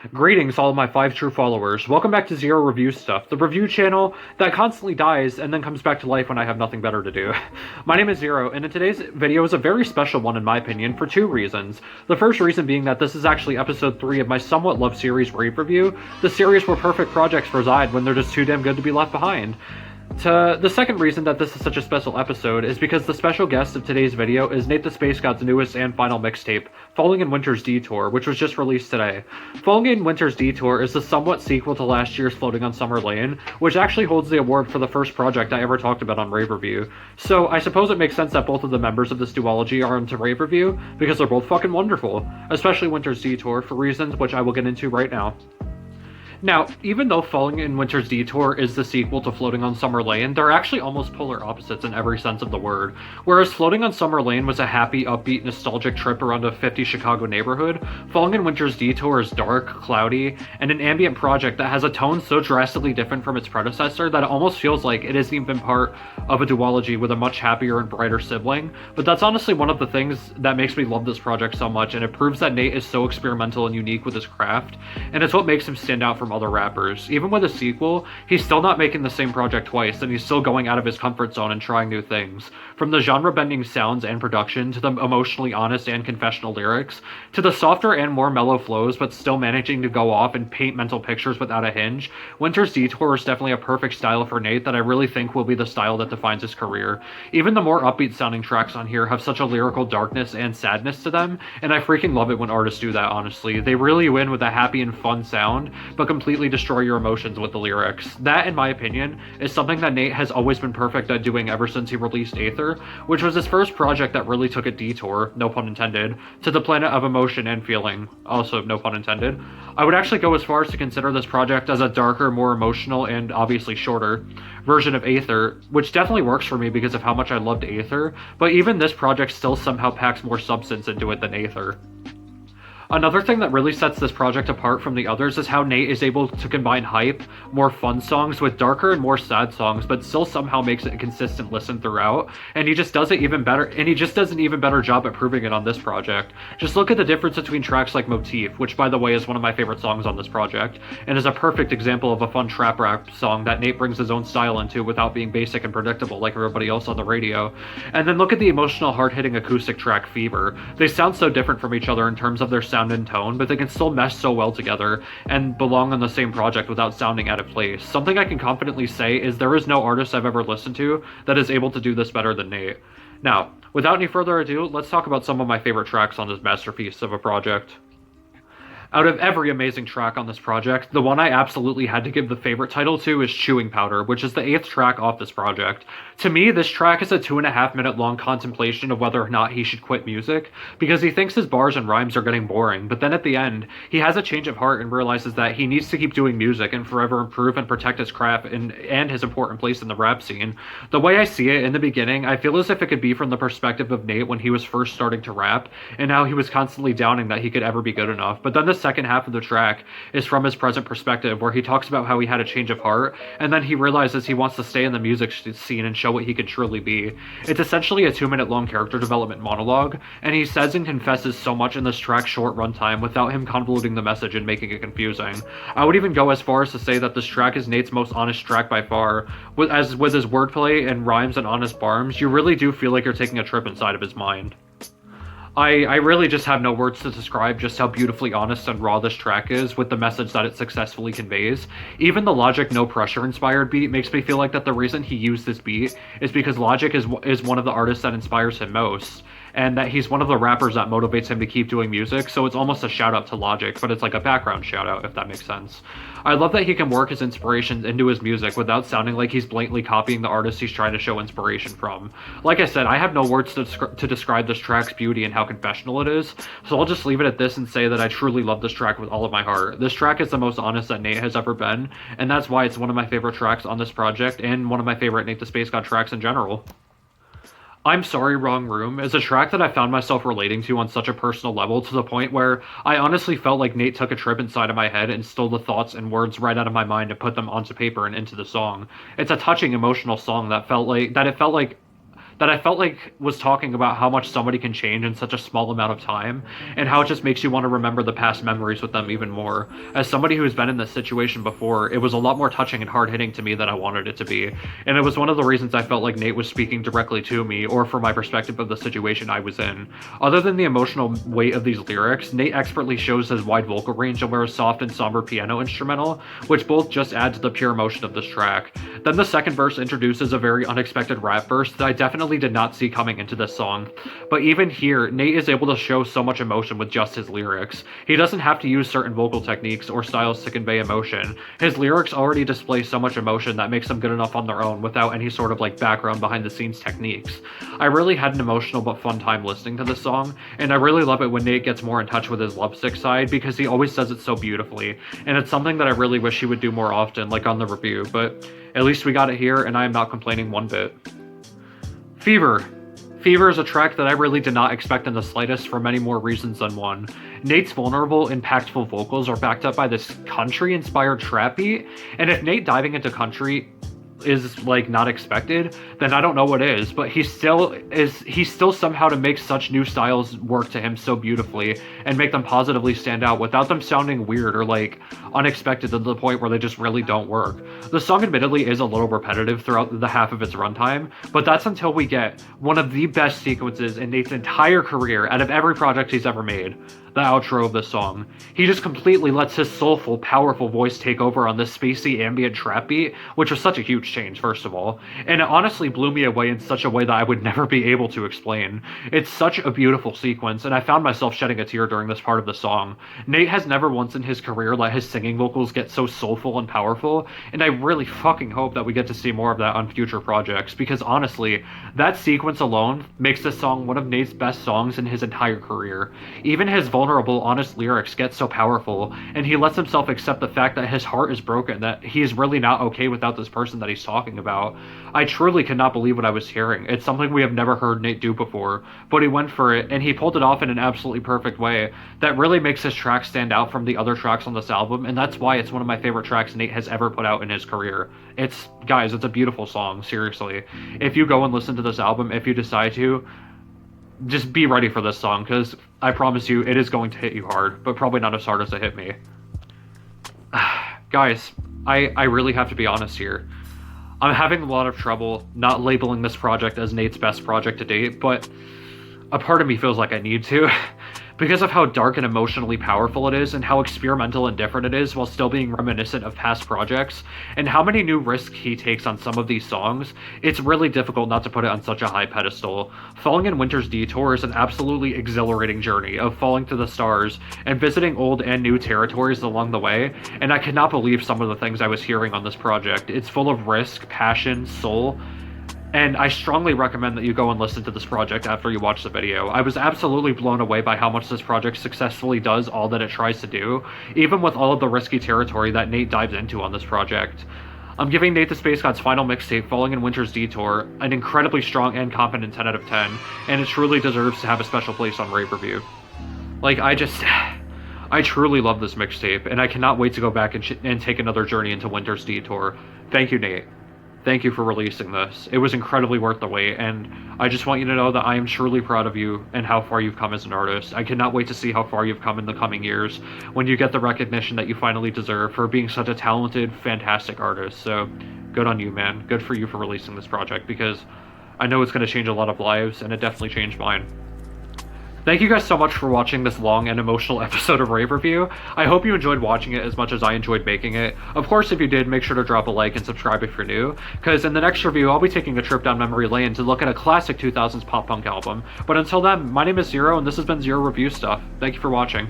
Greetings, all of my 5 true followers. Welcome back to Zero Review Stuff, the review channel that constantly dies and then comes back to life when I have nothing better to do. My name is Zero, and in today's video is a very special one in my opinion for 2 reasons. The first reason being that this is actually episode 3 of my somewhat loved series RAVE review, the series where perfect projects reside when they're just too damn good to be left behind. The second reason that this is such a special episode is because the special guest of today's video is Nate the Space God's newest and final mixtape, Falling in Winter's Detour, which was just released today. Falling in Winter's Detour is the somewhat sequel to last year's Floating on Summer Lane, which actually holds the award for the first project I ever talked about on Rave Review. So I suppose it makes sense that both of the members of this duology are into Rave Review, because they're both fucking wonderful, especially Winter's Detour for reasons which I will get into right now. Now, even though Falling in Winter's Detour is the sequel to Floating on Summer Lane, they're actually almost polar opposites in every sense of the word. Whereas Floating on Summer Lane was a happy, upbeat, nostalgic trip around a 50s Chicago neighborhood, Falling in Winter's Detour is dark, cloudy, and an ambient project that has a tone so drastically different from its predecessor that it almost feels like it isn't even part of a duology with a much happier and brighter sibling. But that's honestly one of the things that makes me love this project so much, and it proves that Nate is so experimental and unique with his craft, and it's what makes him stand out from other rappers. Even with a sequel, he's still not making the same project twice, and he's still going out of his comfort zone and trying new things. From the genre-bending sounds and production, to the emotionally honest and confessional lyrics, to the softer and more mellow flows, but still managing to go off and paint mental pictures without a hinge, Winter's Detour is definitely a perfect style for Nate that I really think will be the style that defines his career. Even the more upbeat sounding tracks on here have such a lyrical darkness and sadness to them, and I freaking love it when artists do that, honestly. They really win with a happy and fun sound, but completely destroy your emotions with the lyrics. That, in my opinion, is something that Nate has always been perfect at doing ever since he released Aether, which was his first project that really took a detour, no pun intended, to the planet of emotion and feeling, also no pun intended. I would actually go as far as to consider this project as a darker, more emotional, and obviously shorter version of Aether, which definitely works for me because of how much I loved Aether, but even this project still somehow packs more substance into it than Aether. Another thing that really sets this project apart from the others is how Nate is able to combine hype, more fun songs with darker and more sad songs, but still somehow makes it a consistent listen throughout, and he just does it even better, and he just does an even better job at proving it on this project. Just look at the difference between tracks like Moteef, which by the way is one of my favorite songs on this project, and is a perfect example of a fun trap rap song that Nate brings his own style into without being basic and predictable like everybody else on the radio. And then look at the emotional, hard-hitting acoustic track Fever. They sound so different from each other in terms of their sound and tone, but they can still mesh so well together and belong on the same project without sounding out of place. Something I can confidently say is there is no artist I've ever listened to that is able to do this better than Nate. Now, without any further ado, let's talk about some of my favorite tracks on this masterpiece of a project. Out of every amazing track on this project, the one I absolutely had to give the favorite title to is Chewing Powder, which is the 8th track off this project. To me, this track is a 2.5 minute long contemplation of whether or not he should quit music, because he thinks his bars and rhymes are getting boring, but then at the end, he has a change of heart and realizes that he needs to keep doing music and forever improve and protect his craft and his important place in the rap scene. The way I see it, in the beginning, I feel as if it could be from the perspective of Nate when he was first starting to rap, and how he was constantly doubting that he could ever be good enough, but then the second half of the track is from his present perspective, where he talks about how he had a change of heart, and then he realizes he wants to stay in the music scene and show what he could truly be. It's essentially a 2-minute long character development monologue, and he says and confesses so much in this track's short runtime without him convoluting the message and making it confusing. I would even go as far as to say that this track is Nate's most honest track by far. With his wordplay and rhymes and honest barms, you really do feel like you're taking a trip inside of his mind. I really just have no words to describe just how beautifully honest and raw this track is with the message that it successfully conveys. Even the Logic No Pressure inspired beat makes me feel like that the reason he used this beat is because Logic is one of the artists that inspires him most, and that he's one of the rappers that motivates him to keep doing music, so it's almost a shout out to Logic, but it's like a background shout out, if that makes sense. I love that he can work his inspirations into his music without sounding like he's blatantly copying the artist he's trying to show inspiration from. Like I said, I have no words to describe this track's beauty and how confessional it is, so I'll just leave it at this and say that I truly love this track with all of my heart. This track is the most honest that Nate has ever been, and that's why it's one of my favorite tracks on this project, and one of my favorite Nate the Space God tracks in general. I'm Sorry, Wrong Room is a track that I found myself relating to on such a personal level, to the point where I honestly felt like Nate took a trip inside of my head and stole the thoughts and words right out of my mind and put them onto paper and into the song. It's a touching, emotional song that that I felt like was talking about how much somebody can change in such a small amount of time, and how it just makes you want to remember the past memories with them even more. As somebody who's been in this situation before, it was a lot more touching and hard-hitting to me than I wanted it to be, and it was one of the reasons I felt like Nate was speaking directly to me, or for my perspective of the situation I was in. Other than the emotional weight of these lyrics, Nate expertly shows his wide vocal range and wears soft and somber piano instrumental, which both just add to the pure emotion of this track. Then the second verse introduces a very unexpected rap verse that I definitely did not see coming into this song. But even here, Nate is able to show so much emotion with just his lyrics. He doesn't have to use certain vocal techniques or styles to convey emotion. His lyrics already display so much emotion that makes them good enough on their own without any sort of like background behind the scenes techniques. I really had an emotional but fun time listening to this song, and I really love it when Nate gets more in touch with his lovesick side because he always does it so beautifully, and it's something that I really wish he would do more often, like on the review, but at least we got it here and I am not complaining one bit. Fever. Fever is a track that I really did not expect in the slightest for many more reasons than one. Nate's vulnerable, impactful vocals are backed up by this country-inspired trap beat, and if Nate diving into country is like not expected, then I don't know what is, but he still somehow to make such new styles work to him so beautifully and make them positively stand out without them sounding weird or like unexpected to the point where they just really don't work. The song admittedly is a little repetitive throughout the half of its runtime, but that's until we get one of the best sequences in Nate's entire career out of every project he's ever made. The outro of the song. He just completely lets his soulful, powerful voice take over on this spacey ambient trap beat, which was such a huge change, first of all, and it honestly blew me away in such a way that I would never be able to explain. It's such a beautiful sequence, and I found myself shedding a tear during this part of the song. Nate has never once in his career let his singing vocals get so soulful and powerful, and I really fucking hope that we get to see more of that on future projects, because honestly, that sequence alone makes this song one of Nate's best songs in his entire career. Even his vulnerable, honest lyrics get so powerful, and he lets himself accept the fact that his heart is broken, that he is really not okay without this person that he's talking about. I truly could not believe what I was hearing. It's something we have never heard Nate do before, but he went for it, and he pulled it off in an absolutely perfect way that really makes his track stand out from the other tracks on this album, and that's why it's one of my favorite tracks Nate has ever put out in his career. Guys, it's a beautiful song, seriously. If you go and listen to this album, if you decide to, just be ready for this song, because I promise you it is going to hit you hard, but probably not as hard as it hit me. Guys, I really have to be honest here. I'm having a lot of trouble not labeling this project as Nate's best project to date, but a part of me feels like I need to. Because of how dark and emotionally powerful it is, and how experimental and different it is while still being reminiscent of past projects, and how many new risks he takes on some of these songs, it's really difficult not to put it on such a high pedestal. Falling in Winter's Detour is an absolutely exhilarating journey of falling to the stars and visiting old and new territories along the way, and I cannot believe some of the things I was hearing on this project. It's full of risk, passion, soul, and I strongly recommend that you go and listen to this project after you watch the video. I was absolutely blown away by how much this project successfully does all that it tries to do, even with all of the risky territory that Nate dives into on this project. I'm giving Nate the Space God's final mixtape, Falling in Winter's Detour, an incredibly strong and competent 10 out of 10, and it truly deserves to have a special place on Rave Review. Like, I truly love this mixtape, and I cannot wait to go back and take another journey into Winter's Detour. Thank you, Nate. Thank you for releasing this. It was incredibly worth the wait, and I just want you to know that I am truly proud of you and how far you've come as an artist. I cannot wait to see how far you've come in the coming years when you get the recognition that you finally deserve for being such a talented, fantastic artist. So, good on you, man. Good for you for releasing this project, because I know it's going to change a lot of lives, and it definitely changed mine. Thank you guys so much for watching this long and emotional episode of Rave Review. I hope you enjoyed watching it as much as I enjoyed making it. Of course, if you did, make sure to drop a like and subscribe if you're new, because in the next review, I'll be taking a trip down memory lane to look at a classic 2000s pop punk album. But until then, my name is Zero, and this has been Zero Review Stuff. Thank you for watching.